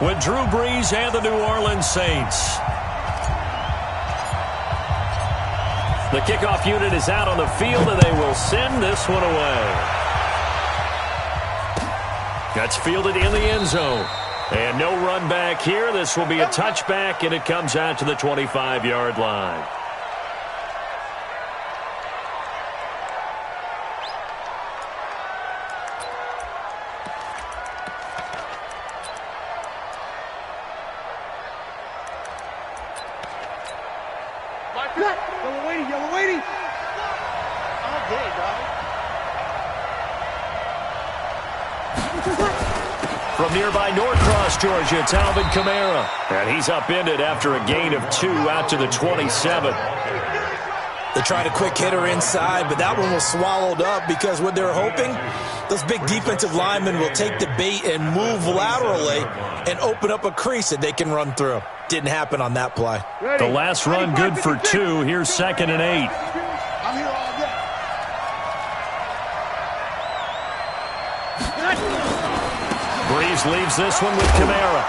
with Drew Brees and the New Orleans Saints. The kickoff unit is out on the field, and they will send this one away. That's fielded in the end zone. And no run back here. This will be a touchback, and it comes out to the 25-yard line. Yellow waiting. Okay, dog. From nearby Norcross, Georgia, it's Alvin Kamara. And he's upended after a gain of 2 out to the 27. They tried a quick hitter inside, but that one was swallowed up because what they're hoping, those big defensive linemen will take the bait and move laterally and open up a crease that they can run through. Didn't happen on that play. The last run good for 2. Here's 2nd and 8. I'm here all day. Brees leaves this one with Kamara.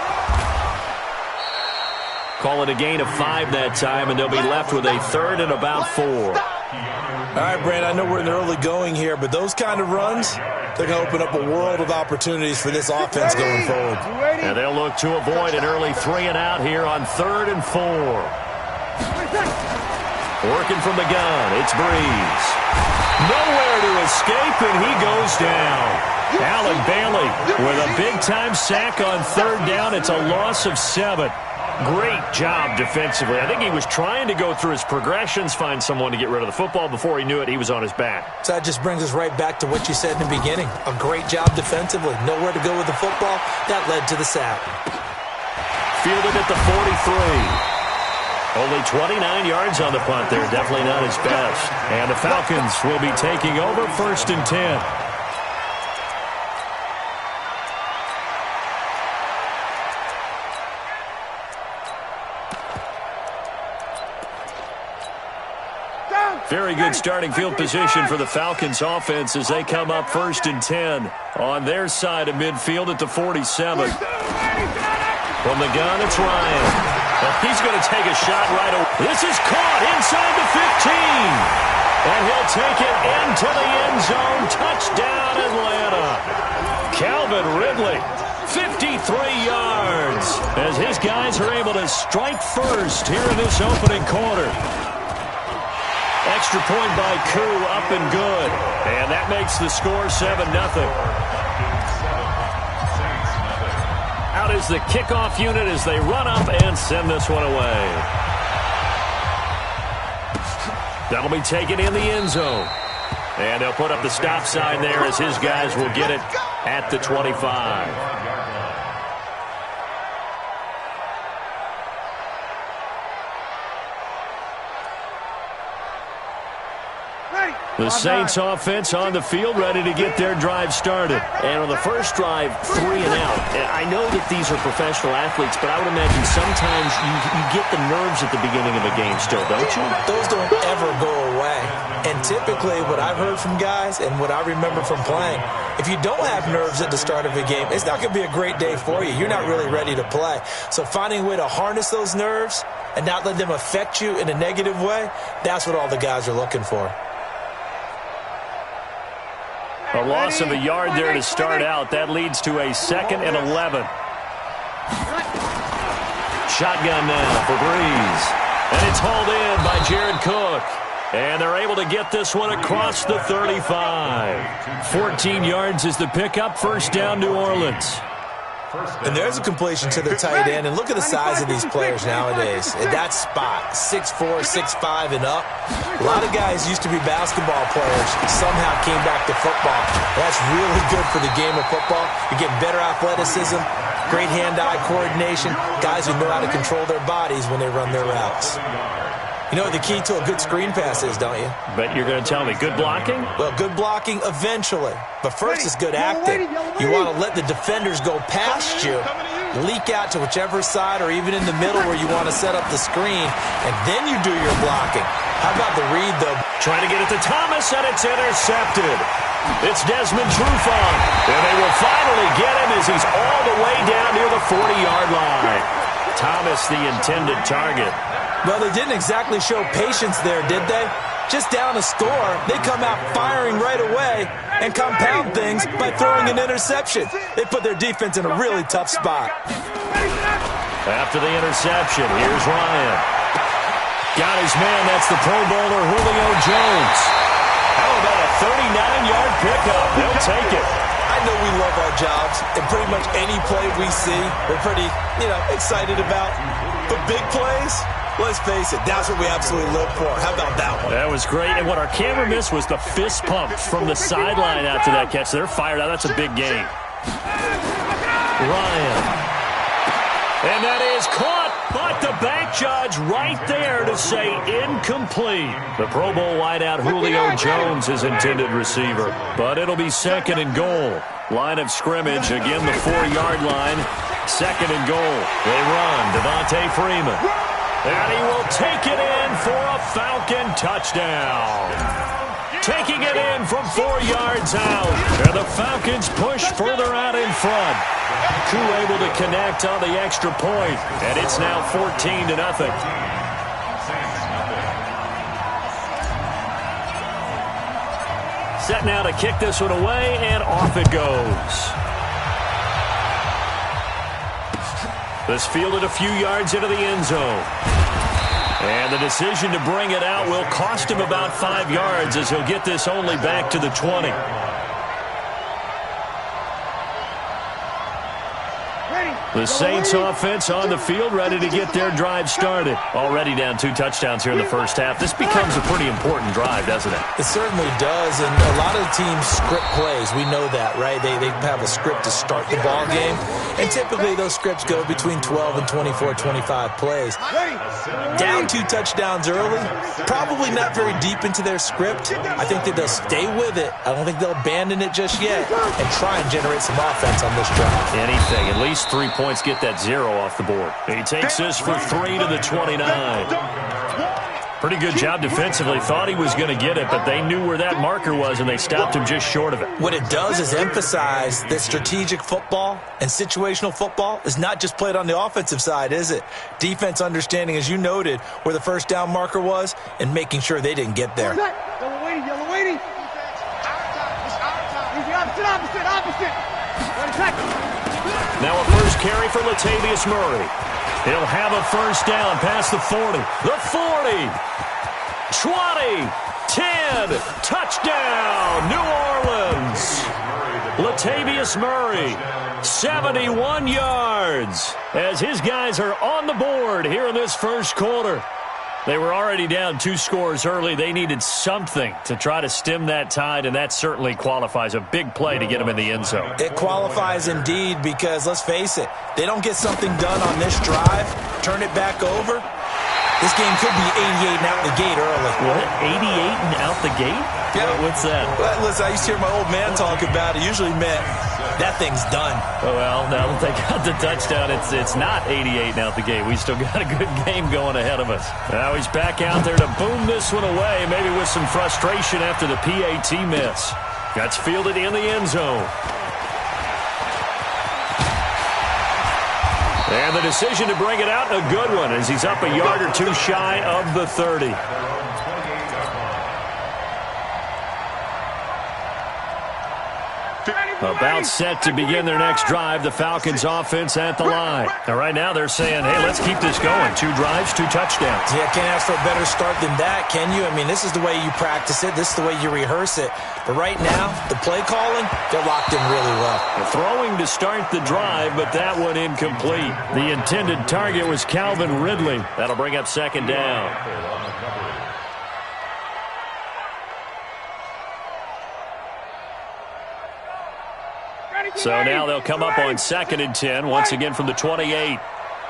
Call it a gain of 5 that time, and they'll be left with a 3rd and about 4. All right, Brand, I know we're in the early going here, but those kind of runs, they're going to open up a world of opportunities for this offense going forward. And they'll look to avoid an early 3 and out here on 3rd and 4. Working from the gun, it's Brees. Nowhere to escape, and he goes down. Allen Bailey with a big-time sack on 3rd down. It's a loss of 7. Great job defensively. I think he was trying to go through his progressions, find someone to get rid of the football. Before he knew it, he was on his back. So that just brings us right back to what you said in the beginning. A great job defensively. Nowhere to go with the football. That led to the sack. Fielded at the 43. Only 29 yards on the punt there. Definitely not his best. And the Falcons will be taking over 1st and 10. Very good starting field position for the Falcons offense as they come up 1st and 10 on their side of midfield at the 47. From the gun, it's Ryan. Well, he's going to take a shot right away. This is caught inside the 15. And he'll take it into the end zone. Touchdown, Atlanta. Calvin Ridley, 53 yards, as his guys are able to strike first here in this opening quarter. Extra point by Koo, up and good. And that makes the score 7-0. Out is the kickoff unit as they run up and send this one away. That'll be taken in the end zone. And they'll put up the stop sign there as his guys will get it at the 25. The Saints offense on the field, ready to get their drive started. And on the first drive, 3 and out. I know that these are professional athletes, but I would imagine sometimes you get the nerves at the beginning of a game still, don't you? Those don't ever go away. And typically what I've heard from guys and what I remember from playing, if you don't have nerves at the start of a game, it's not going to be a great day for you. You're not really ready to play. So finding a way to harness those nerves and not let them affect you in a negative way, that's what all the guys are looking for. A loss of a yard there to start out. That leads to a 2nd and 11. Shotgun now for Brees. And it's hauled in by Jared Cook. And they're able to get this one across the 35. 14 yards is the pickup. 1st down, New Orleans. And there's a completion to the tight end. And look at the size of these players nowadays. At that spot, 6'4", 6'5", and up. A lot of guys used to be basketball players, somehow came back to football. That's really good for the game of football. You get better athleticism, great hand-eye coordination, guys who know how to control their bodies when they run their routes. You know what the key to a good screen pass is, don't you? But you're going to tell me, good blocking? Well, good blocking eventually. But first is good acting. You want to let the defenders go past you leak out to whichever side or even in the middle where you want to set up the screen, and then you do your blocking. How about the read, though? Trying to get it to Thomas, and it's intercepted. It's Desmond Trufant, and they will finally get him as he's all the way down near the 40-yard line. Thomas, the intended target. Well, they didn't exactly show patience there, did they? Just down a score, they come out firing right away and compound things by throwing an interception. They put their defense in a really tough spot. After the interception, here's Ryan. Got his man, that's the Pro Bowler Julio Jones. How about a 39-yard pickup? They'll take it. I know we love our jobs, and pretty much any play we see, we're pretty, excited about. But big plays, let's face it, that's what we absolutely live for. How about that one? That was great, and what our camera missed was the fist pump from the sideline after that catch. They're fired out. That's a big game. Ryan. And that is caught, but the bank judge right there to say incomplete. The Pro Bowl wideout Julio Jones is intended receiver, but it'll be second and goal. Line of scrimmage, again the 4-yard line. Second and goal. They run. Devontae Freeman. And he will take it in for a Falcon touchdown. Taking it in from 4 yards out. And the Falcons push further out in front. Koo able to connect on the extra point, and it's now 14-0. Set now to kick this one away, and off it goes. This fielded a few yards into the end zone. And the decision to bring it out will cost him about 5 yards as he'll get this only back to the 20. The Saints offense on the field, ready to get their drive started. Already down 2 touchdowns here in the first half. This becomes a pretty important drive, doesn't it? It certainly does, and a lot of teams script plays. We know that, right? They have a script to start the ball game, and typically those scripts go between 12 and 24, 25 plays. Down 2 touchdowns early, probably not very deep into their script. I think that they'll stay with it. I don't think they'll abandon it just yet and try and generate some offense on this drive. Anything, at least 3 points, get that 0 off the board. He takes this for 3 to the 29. Pretty good job defensively. Thought he was going to get it, but they knew where that marker was, and they stopped him just short of it. What it does is emphasize that strategic football and situational football is not just played on the offensive side, is it? Defense understanding, as you noted, where the first down marker was and making sure they didn't get there. Yellow waiting, yellow waiting. Opposite. Now a first carry for Latavius Murray. He'll have a first down past the 40. The 40. 20. 10. Touchdown, New Orleans. Latavius Murray, 71 yards. As his guys are on the board here in this first quarter. They were already down 2 scores early. They needed something to try to stem that tide, and that certainly qualifies. A big play to get them in the end zone. It qualifies indeed because, let's face it, they don't get something done on this drive, turn it back over, this game could be 88 and out the gate early. What? 88 and out the gate? Yeah. What's that? Well, listen, I used to hear my old man talk about it. Usually meant that thing's done. Oh, well, now that they got the touchdown, it's not 88 and out the gate. We still got a good game going ahead of us. Now he's back out there to boom this one away, maybe with some frustration after the PAT miss. That's fielded in the end zone. And the decision to bring it out, a good one, as he's up a yard or 2 shy of the 30. About set to begin their next drive, the Falcons offense at the line. Now, right now they're saying, hey, let's keep this going. 2 drives, 2 touchdowns. Yeah, can't ask for a better start than that, can you? I mean, this is the way you practice it. This is the way you rehearse it. But right now, the play calling, they're locked in really well. Throwing to start the drive, but that one incomplete. The intended target was Calvin Ridley. That'll bring up second down. So now they'll come up on 2nd and 10, once again from the 28.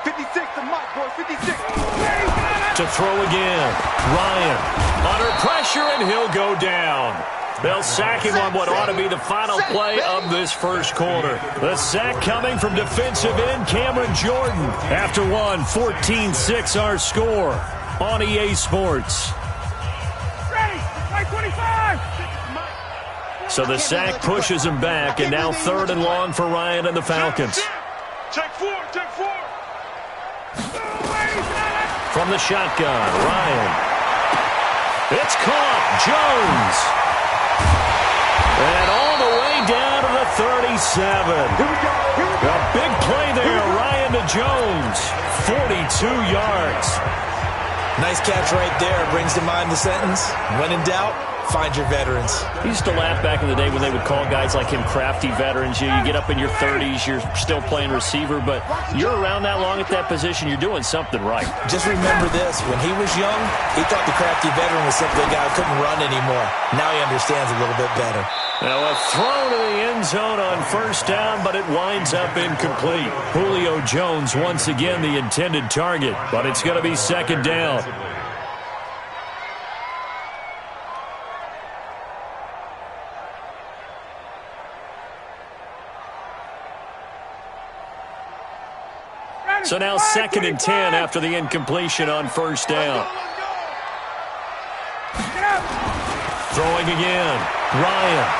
56 to Mike, boy, 56. To throw again. Ryan under pressure, and he'll go down. They'll sack him on what ought to be the final play of this first quarter. The sack coming from defensive end Cameron Jordan. After one, 14-6 our score on EA Sports. So the sack pushes him back, and now 3rd and long for Ryan and the Falcons. Take four. From the shotgun, Ryan. It's caught. Jones. And all the way down to the 37. A big play there, Ryan to Jones. 42 yards. Nice catch right there. Brings to mind the sentence, when in doubt, find your veterans. I used to laugh back in the day when they would call guys like him crafty veterans. You get up in your 30s, you're still playing receiver, but you're around that long at that position, you're doing something right. Just remember this. When he was young, he thought the crafty veteran was simply a guy who couldn't run anymore. Now he understands a little bit better. Now a throw to the end zone on first down, but it winds up incomplete. Julio Jones once again the intended target, but it's going to be 2nd down. So now 2nd and 10 after the incompletion on first down. Throwing again. Ryan.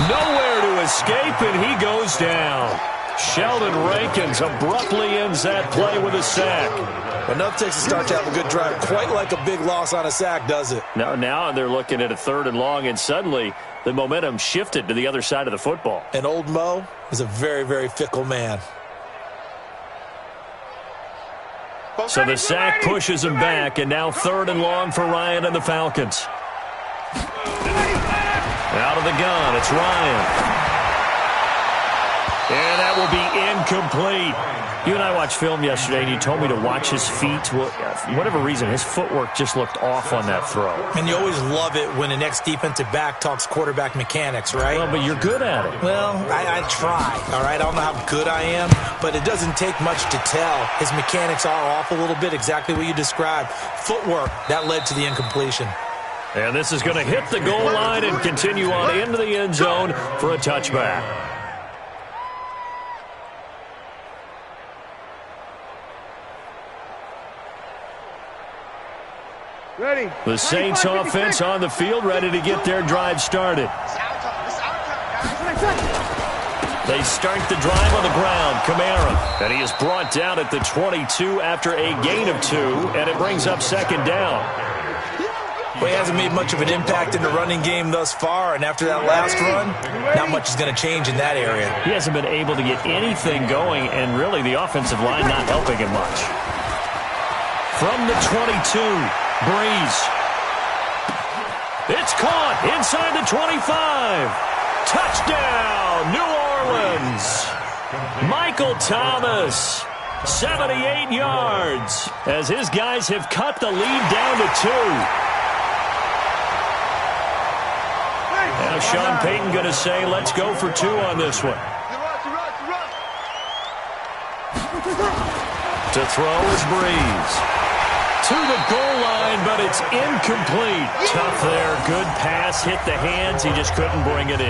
Nowhere to escape, and he goes down. Sheldon Rankins abruptly ends that play with a sack. Enough takes to start to have a good drive. Quite like a big loss on a sack, does it? Now they're looking at a 3rd and long, and suddenly the momentum shifted to the other side of the football. And old Mo is a very, very fickle man. So the sack pushes him back, and now 3rd and long for Ryan and the Falcons. Out of the gun, it's Ryan. And that will be incomplete. You and I watched film yesterday, and you told me to watch his feet. Well, for whatever reason, his footwork just looked off on that throw. And you always love it when the next defensive back talks quarterback mechanics, right? Well, but you're good at it. Well, I try, all right? I don't know how good I am, but it doesn't take much to tell. His mechanics are off a little bit, exactly what you described. Footwork, that led to the incompletion. And this is going to hit the goal line and continue on into the end zone for a touchback. Ready. The Saints offense on the field, ready to get their drive started. They start the drive on the ground. Kamara. And he is brought down at the 22 after a gain of 2, and it brings up 2nd down. Well, he hasn't made much of an impact in the running game thus far, and after that last run, not much is going to change in that area. He hasn't been able to get anything going, and really the offensive line not helping him much. From the 22, Breeze. It's caught inside the 25. Touchdown, New Orleans. Michael Thomas, 78 yards, as his guys have cut the lead down to 2. Now Sean Payton going to say, let's go for 2 on this one. To throw is Breeze. To the goal line, but it's incomplete. Tough there. Good pass. Hit the hands. He just couldn't bring it in.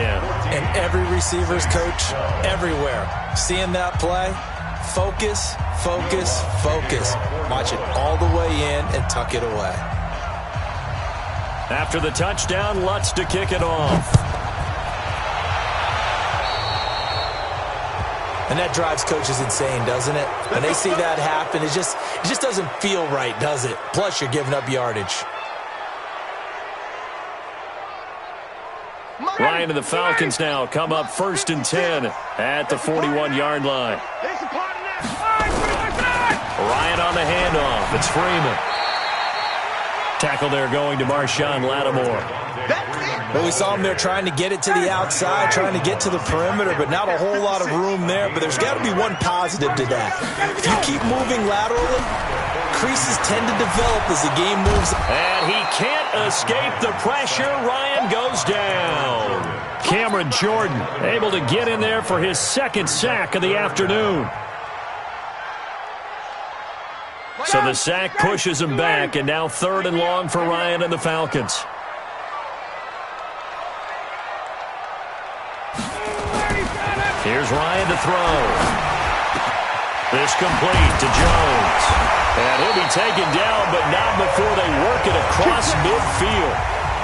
And every receiver's coach everywhere. Seeing that play, focus, focus, focus. Watch it all the way in and tuck it away. After the touchdown, Lutz to kick it off. And that drives coaches insane, doesn't it? When they see that happen, it just doesn't feel right, does it? Plus, you're giving up yardage. Ryan and the Falcons now come up 1st and 10 at the 41-yard line. Ryan on the handoff. It's Freeman. Tackle there going to Marshawn Lattimore. Well, we saw him there trying to get it to the outside, trying to get to the perimeter, but not a whole lot of room there. But there's got to be one positive to that. If you keep moving laterally, creases tend to develop as the game moves. And he can't escape the pressure. Ryan goes down. Cameron Jordan able to get in there for his 2nd sack of the afternoon. So the sack pushes him back, and now 3rd and long for Ryan and the Falcons. Here's Ryan to throw. This complete to Jones. And he'll be taken down, but not before they work it across midfield.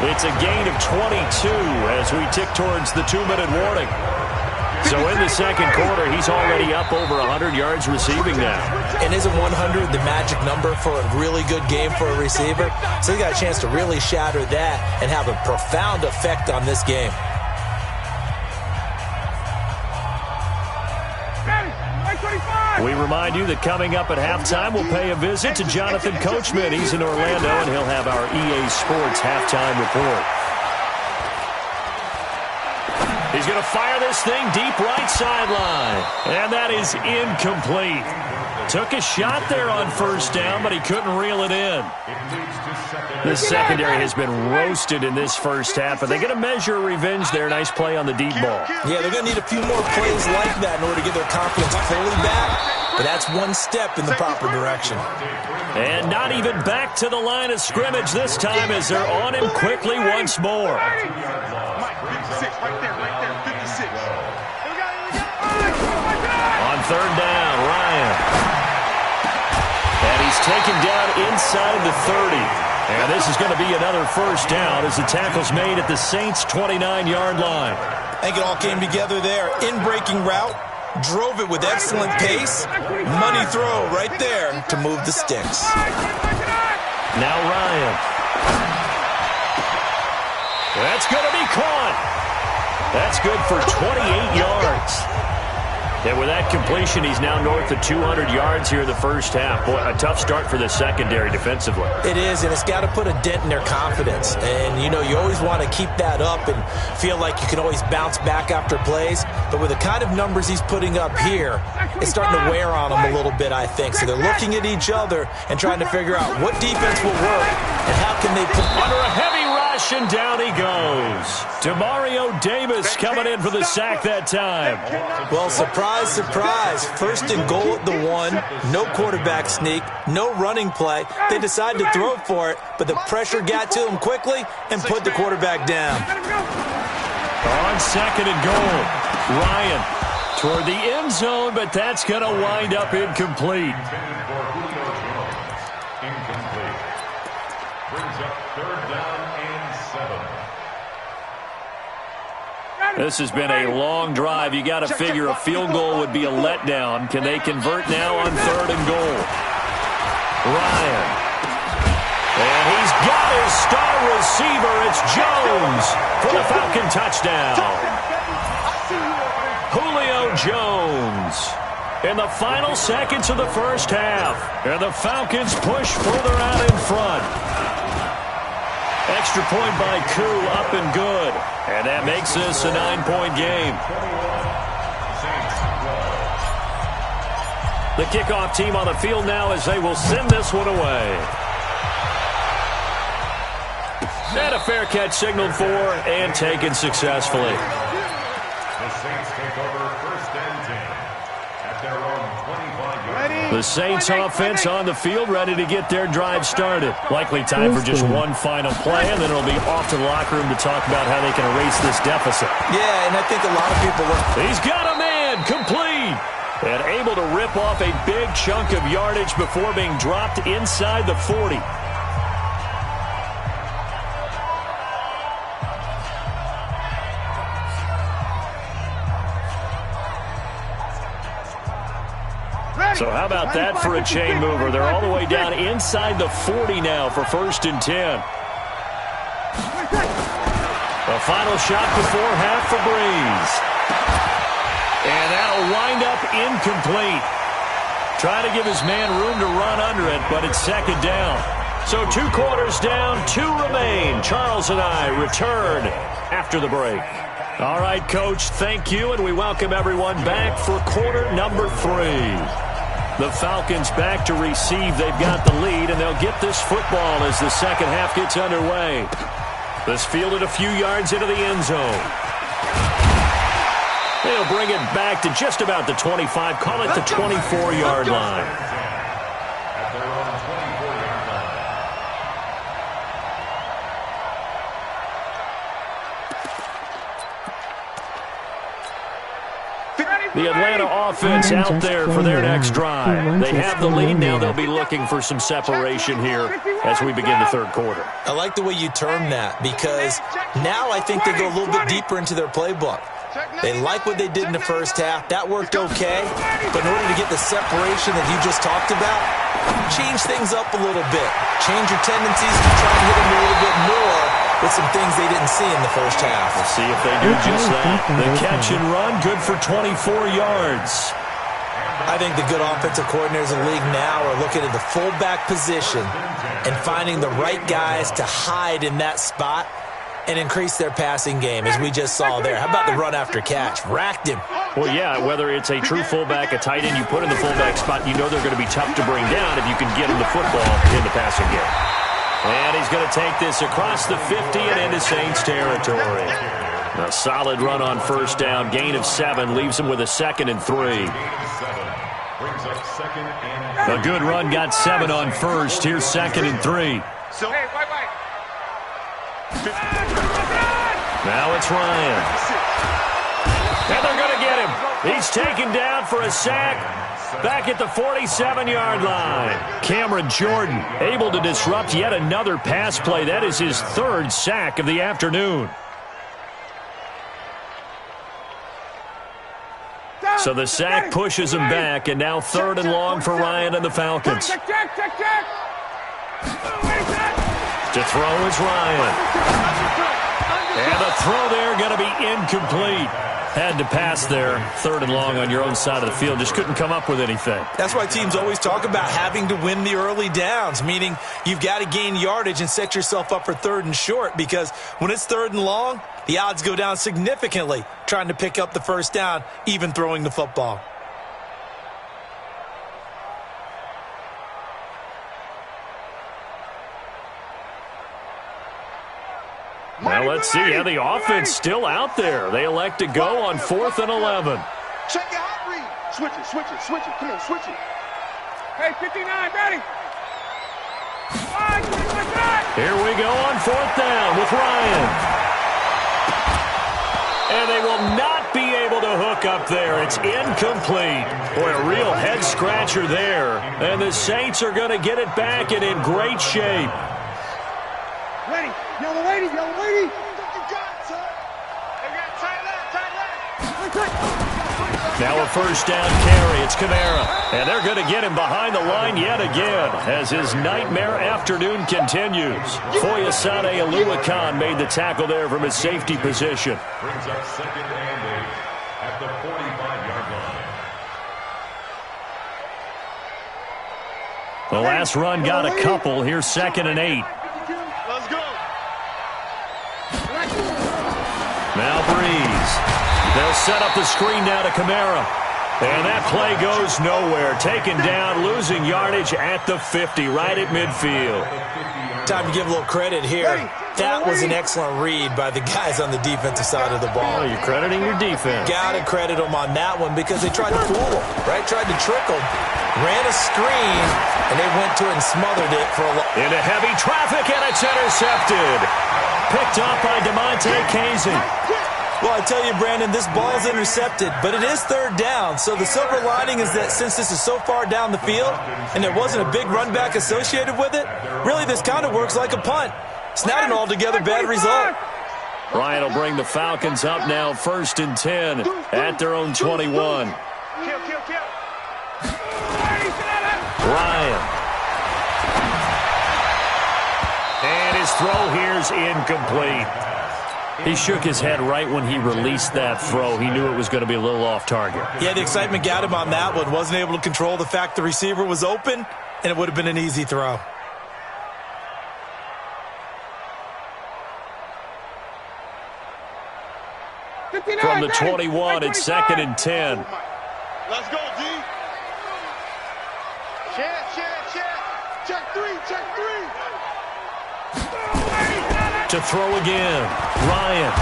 It's a gain of 22 as we tick towards the 2-minute warning. So in the second quarter, he's already up over 100 yards receiving now. And isn't 100 the magic number for a really good game for a receiver? So he got a chance to really shatter that and have a profound effect on this game. We remind you that coming up at halftime, we'll pay a visit to Jonathan Coachman. He's in Orlando, and he'll have our EA Sports halftime report. He's going to fire this thing deep right sideline. And that is incomplete. Took a shot there on first down, but he couldn't reel it in. The secondary has been roasted in this first half. Are they going to measure revenge there? Nice play on the deep ball. Yeah, they're going to need a few more plays like that in order to get their confidence fully back. But that's one step in the proper direction. And not even back to the line of scrimmage this time as they're on him quickly once more. On third down, Ryan. And he's taken down inside the 30. And this is going to be another first down as the tackle's made at the Saints' 29-yard line. I think it all came together there. In-breaking route, drove it with excellent pace. Money throw right there to move the sticks. Now Ryan. That's going to be caught. That's good for 28 yards. And with that completion, he's now north of 200 yards here in the first half. Boy, a tough start for the secondary defensively. It is, and it's got to put a dent in their confidence. And, you know, you always want to keep that up and feel like you can always bounce back after plays. But with the kind of numbers he's putting up here, it's starting to wear on them a little bit, I think. So they're looking at each other and trying to figure out what defense will work and how can they put under a heavy rush, and down he goes. Demario Davis coming in for the sack that time. Well, surprise, surprise. First and goal at the 1. No quarterback sneak. No running play. They decided to throw for it, but the pressure got to him quickly and put the quarterback down. On second and goal, Ryan toward the end zone, but that's going to wind up incomplete. This has been a long drive. You got to figure a field goal would be a letdown. Can they convert now on third and goal? Ryan. And he's got his star receiver. It's Jones for the Falcon touchdown. Julio Jones in the final seconds of the first half. And the Falcons push further out in front. Extra point by Koo, up and good. And that makes this a 9-point game. The kickoff team on the field now as they will send this one away. And a fair catch signaled for and taken successfully. The Saints take over first and 10 at their own 25-yard line. The Saints offense on the field ready to get their drive started. Likely time for just one final play, and then it'll be off to the locker room to talk about how they can erase this deficit. Yeah, and I think a lot of people look. He's got a man, complete, and able to rip off a big chunk of yardage before being dropped inside the 40. So how about that for a chain mover? They're all the way down inside the 40 now for first and 10. The final shot before half for Breeze. And that'll wind up incomplete. Try to give his man room to run under it, but it's second down. So 2 quarters down, 2 remain. Charles and I return after the break. All right, Coach, thank you, and we welcome everyone back for quarter number 3. The Falcons back to receive. They've got the lead, and they'll get this football as the second half gets underway. This fielded a few yards into the end zone. They'll bring it back to just about the 25, call it the 24-yard line. At their own 24-yard line. The Atlanta offense out there for their next drive. They have the lead now. They'll be looking for some separation here as we begin the third quarter. I like the way you term that, because now I think they go a little bit deeper into their playbook. They like what they did in the first half. That worked okay. But in order to get the separation that you just talked about, change things up a little bit. Change your tendencies to try and hit them a little bit more with some things they didn't see in the first half. We'll see if they do just that. The catch and run, good for 24 yards. I think the good offensive coordinators in the league now are looking at the fullback position and finding the right guys to hide in that spot and increase their passing game, as we just saw there. How about the run after catch? Racked him. Well, yeah, whether it's a true fullback, a tight end, you put in the fullback spot, you know they're going to be tough to bring down if you can get them the football in the passing game. And he's going to take this across the 50 and into Saints territory. A solid run on first down, gain of 7, leaves him with a 2nd and 3. A good run, got 7 on first. Here's 2nd and 3. Now it's Ryan. And they're going to get him. He's taken down for a sack back at the 47-yard line. Cameron Jordan able to disrupt yet another pass play. That is his 3rd sack of the afternoon. So the sack pushes him back, and now 3rd and long for Ryan and the Falcons. To throw is Ryan. And the throw there going to be incomplete. Had to pass there, 3rd and long on your own side of the field. Just couldn't come up with anything. That's why teams always talk about having to win the early downs, meaning you've got to gain yardage and set yourself up for 3rd and short, because when it's 3rd and long, the odds go down significantly trying to pick up the first down, even throwing the football. Now let's see how the offense still out there. They elect to go on 4th and 11. Check your hot read. Switch it, switch it, switch it. Come on, switch it. Hey, 59, ready. Here we go on 4th down with Ryan. And they will not be able to hook up there. It's incomplete. Boy, a real head-scratcher there. And the Saints are going to get it back and in great shape. Ready. Yellow lady, yellow lady. You got it, son. They got tight left. Now a first down carry. It's Kamara. And they're going to get him behind the line yet again as his nightmare afternoon continues. Foyesade Oluwakan made the tackle there from his safety position. Brings up 2nd and 8 at the 45-yard line. The last run got a couple. Here's 2nd and 8. Let's go. Now Breeze. They'll set up the screen now to Kamara. And that play goes nowhere. Taken down, losing yardage at the 50, right at midfield. Time to give a little credit here. That was an excellent read by the guys on the defensive side of the ball. Oh, you're crediting your defense. Got to credit them on that one because they tried to fool them, right? Tried to trick them. Ran a screen, and they went to it and smothered it for a long. Into heavy traffic, and it's intercepted. Picked up by DeMonte Casey. Well, I tell you, Brandon, this ball's intercepted, but it is 3rd down. So the silver lining is that since this is so far down the field and there wasn't a big run back associated with it, really this kind of works like a punt. It's not an altogether bad result. Ryan will bring the Falcons up now 1st and 10 at their own 21. Ryan. And his throw here's incomplete. He shook his head right when he released that throw. He knew it was going to be a little off target. Yeah, the excitement got him on that one. Wasn't able to control the fact the receiver was open, and it would have been an easy throw. From the 21, it's 2nd and 10. Let's go, D. Check 3, check 3. To throw again. Ryan.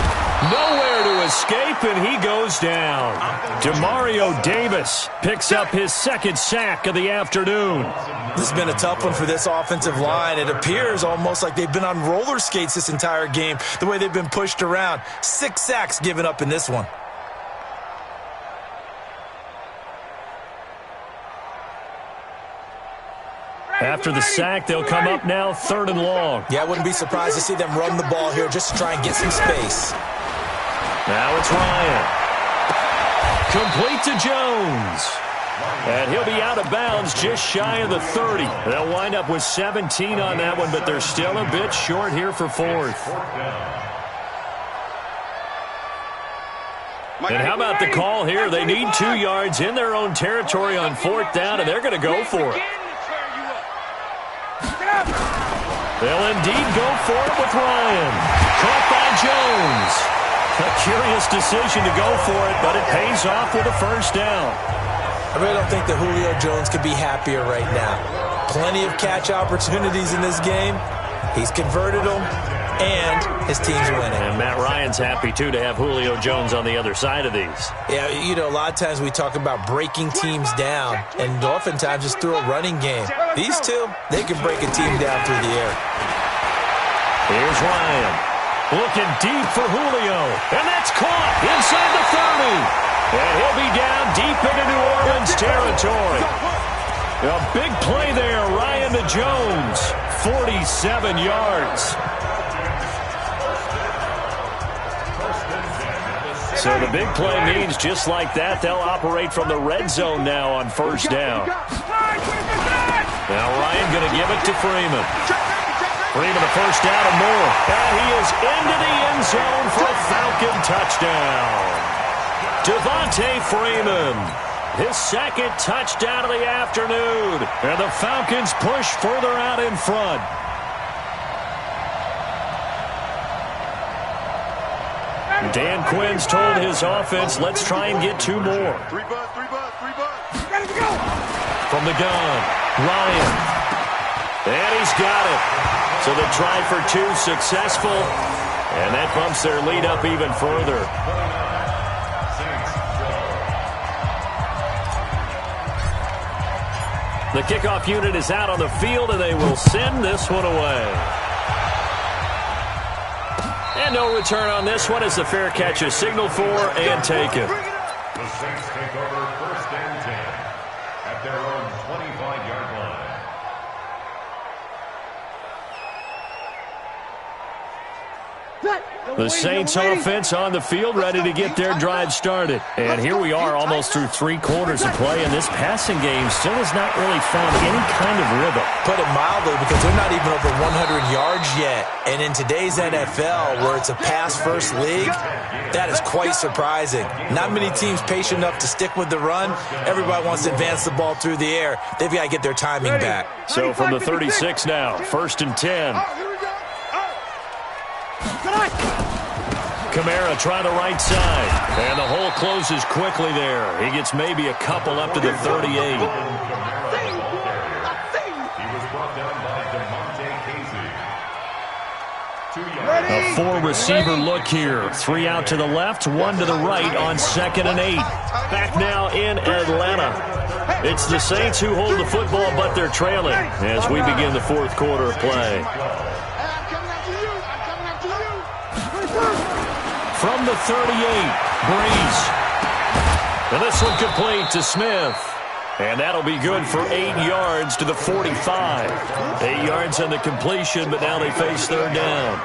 Nowhere to escape, and he goes down. Demario Davis picks up his 2nd sack of the afternoon. This has been a tough one for this offensive line. It appears almost like they've been on roller skates this entire game, the way they've been pushed around. 6 sacks given up in this one. After the sack, they'll come up now 3rd and long. Yeah, I wouldn't be surprised to see them run the ball here just to try and get some space. Now it's Ryan. Complete to Jones. And he'll be out of bounds just shy of the 30. They'll wind up with 17 on that one, but they're still a bit short here for 4th. And how about the call here? They need 2 yards in their own territory on 4th down, and they're going to go for it. They'll indeed go for it with Ryan. Caught by Jones. A curious decision to go for it, but it pays off with a 1st down. I really don't think that Julio Jones could be happier right now. Plenty of catch opportunities in this game. He's converted them, and his team's winning. And Matt Ryan's happy, too, to have Julio Jones on the other side of these. Yeah, you know, a lot of times we talk about breaking teams down, and oftentimes just through a running game. These two, they can break a team down through the air. Here's Ryan. Looking deep for Julio, and that's caught inside the 30. And he'll be down deep into New Orleans territory. A big play there, Ryan to Jones. 47 yards. So the big play means just like that, they'll operate from the red zone now on 1st down. Now Ryan going to give it to Freeman. Freeman a 1st down and more. And he is into the end zone for a Falcon touchdown. Devontae Freeman, his 2nd touchdown of the afternoon. And the Falcons push further out in front. Dan Quinn's told his offense, let's try and get 2 more. 3 bus. Gotta go. From the gun, Ryan. And he's got it. So the try for 2 successful. And that bumps their lead up even further. The kickoff unit is out on the field, and they will send this one away. And no return on this one as the fair catch is signaled for and taken. The Saints take over 1st and 10 at their own 25-yard line. The Saints offense on the field, ready to get their drive started. And here we are almost through 3 quarters of play, and this passing game still has not really found any kind of rhythm. Put it mildly, because they're not even over 100 yards yet. And in today's NFL, where it's a pass-first league, that is quite surprising. Not many teams patient enough to stick with the run. Everybody wants to advance the ball through the air. They've got to get their timing back. So from the 36 now, 1st and 10. Kamara trying the right side. And the hole closes quickly there. He gets maybe a couple up to the 38. He was brought down by A 4-receiver look here. 3 out to the left, 1 to the right on 2nd and 8. Back now in Atlanta. It's the Saints who hold the football, but they're trailing as we begin the 4th quarter of play. From the 38, Breeze. And this one complete to Smith. And that'll be good for 8 yards to the 45. 8 yards on the completion, but now they face 3rd down.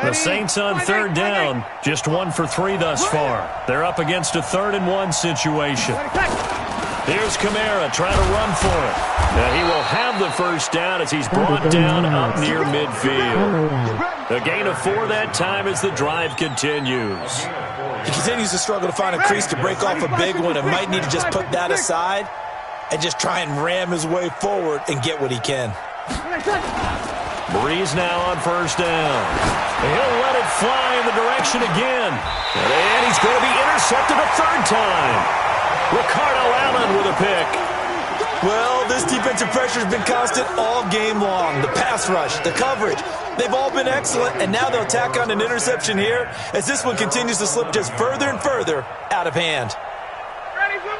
The Saints on 3rd down, just 1 for 3 thus far. They're up against a 3rd and 1 situation. Here's Kamara trying to run for it. Now he will have the 1st down as he's brought down up near midfield. A gain of 4 that time as the drive continues. He continues to struggle to find a crease to break off a big one and might need to just put that aside and just try and ram his way forward and get what he can. Breeze now on 1st down. He'll let it fly in the direction again. And he's going to be intercepted a 3rd time. Ricardo Allen with a pick. Well, this defensive pressure has been constant all game long. The pass rush, the coverage, they've all been excellent, and now they'll tack on an interception here as this one continues to slip just further and further out of hand.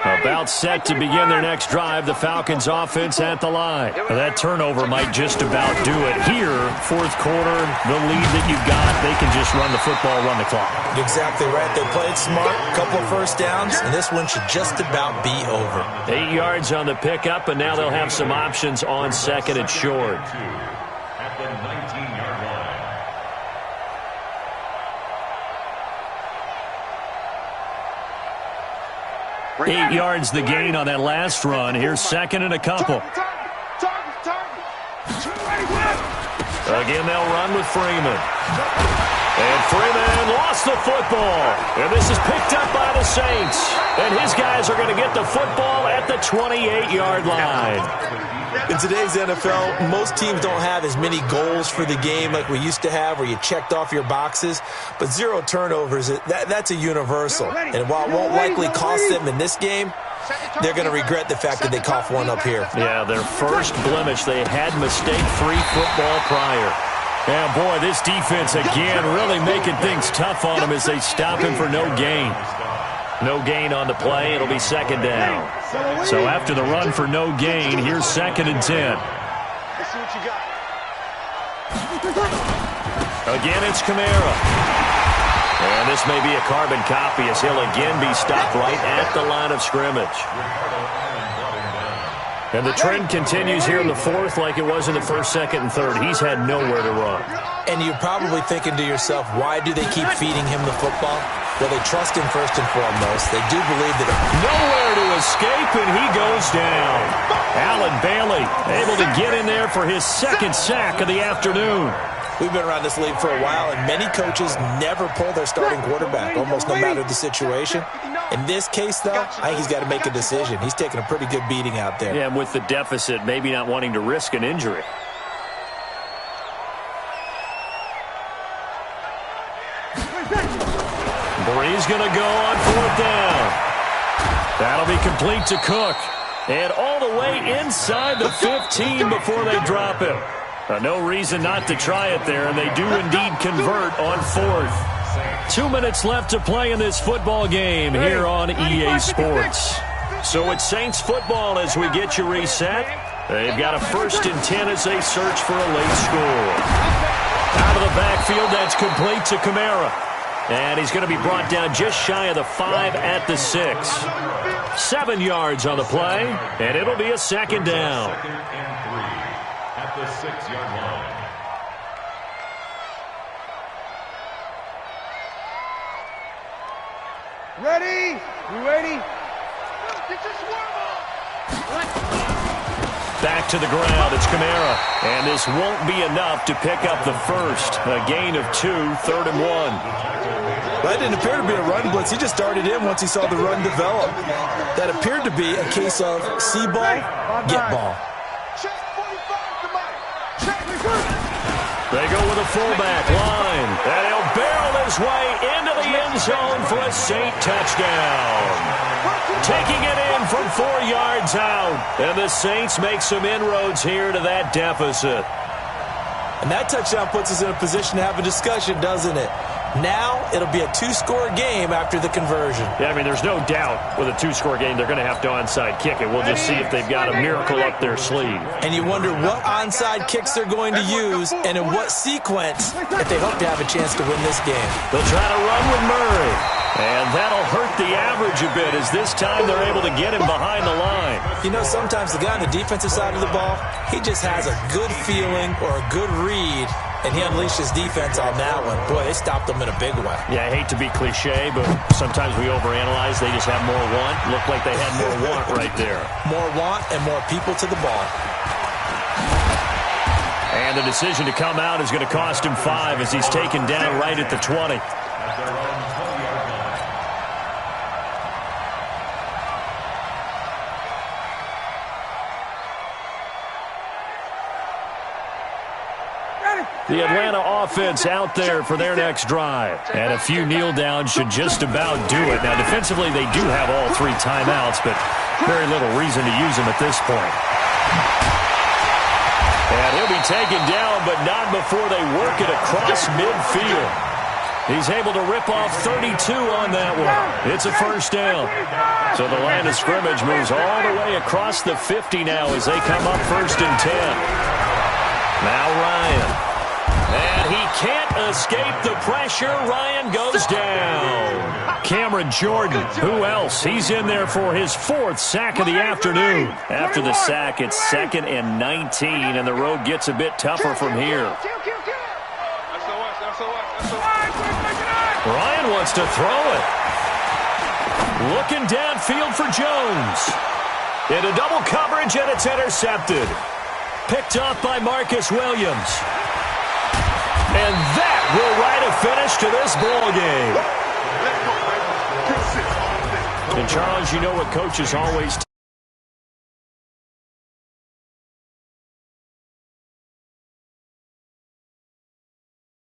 A About set to begin their next drive, the Falcons offense at the line. That turnover might just about do it. Here, fourth quarter, the lead that you've got, they can just run the football, run the clock. You're exactly right. They played smart, a couple of first downs, and this one should just about be over. 8 yards on the pickup, and now they'll have some options on second and short. At the 19-yard line. 8 yards the gain on that last run. Here's second and a couple. Again, they'll run with Freeman. And Freeman lost the football. And this is picked up by the Saints. And his guys are going to get the football at the 28-yard line. In today's NFL, most teams don't have as many goals for the game like we used to have where you checked off your boxes. But 0 turnovers, that's a universal. And while it won't likely cost them in this game, they're going to regret the fact that they coughed one up here. Yeah, their first blemish. They had mistake-free football prior. Yeah, boy, this defense again really making things tough on them as they stop him for no gain. No gain on the play. It'll be second down. So after the run for no gain, here's second and 10. Again, it's Kamara. And this may be a carbon copy as he'll again be stopped right at the line of scrimmage. And the trend continues here in the fourth like it was in the first, second, and third. He's had nowhere to run. And you're probably thinking to yourself, why do they keep feeding him the football? Well, they trust him first and foremost. They do believe that nowhere to escape, and he goes down. Alan Bailey able to get in there for his second sack of the afternoon. We've been around this league for a while, and many coaches never pull their starting quarterback, almost no matter the situation. In this case, though, I think he's got to make a decision. He's taking a pretty good beating out there. Yeah, and with the deficit, maybe not wanting to risk an injury. Bree's going to go on fourth down. That'll be complete to Cook. And all the way inside the 15 before they drop him. No reason not to try it there, and they do indeed convert on fourth. 2 minutes left to play in this football game here on EA Sports. So it's Saints football as we get you reset. They've got a first and 10 as they search for a late score. Out of the backfield, that's complete to Kamara. And he's going to be brought down just shy of the 5 at the 6. 7 yards on the play, and it'll be a second down. Second and 3 at the 6-yard line. Ready? You ready? Get your swarm on. Back to the ground, it's Kamara. And this won't be enough to pick up the first. A gain of 2, third and 1. That didn't appear to be a run blitz. He just started in once he saw the run develop. That appeared to be a case of see ball, get ball. They go with a fullback line. And he'll barrel his way into the end zone for a Saint touchdown. Taking it in from 4 yards out. And the Saints make some inroads here to that deficit. And that touchdown puts us in a position to have a discussion, doesn't it? Now it'll be a 2-score game after the conversion. Yeah, I mean, there's no doubt with a 2-score game they're going to have to onside kick it. We'll just see if they've got a miracle up their sleeve. And you wonder what onside kicks they're going to use and in what sequence if they hope to have a chance to win this game. They'll try to run with Murray. And that'll hurt the average a bit as this time they're able to get him behind the line. You know, sometimes the guy on the defensive side of the ball, he just has a good feeling or a good read, and he unleashed his defense on that one. Boy, they stopped him in a big way. Yeah, I hate to be cliche, but sometimes we overanalyze. They just have more want. Looked like they had more want right there. More want and more people to the ball. And the decision to come out is going to cost him 5 as he's taken down right at the 20. The Atlanta offense out there for their next drive. And a few kneel downs should just about do it. Now, defensively, they do have all 3 timeouts, but very little reason to use them at this point. And he'll be taken down, but not before they work it across midfield. He's able to rip off 32 on that one. It's a first down. So the line of scrimmage moves all the way across the 50 now as they come up first and 10. Now Ryan. And he can't escape the pressure. Ryan goes down. Cameron Jordan, who else? He's in there for his 4th sack of the afternoon. After the sack, it's 2nd and 19, and the road gets a bit tougher from here. Ryan wants to throw it. Looking downfield for Jones. Into double coverage, and it's intercepted. Picked off by Marcus Williams. And that will write a finish to this ball game. And, Charles, you know what coaches always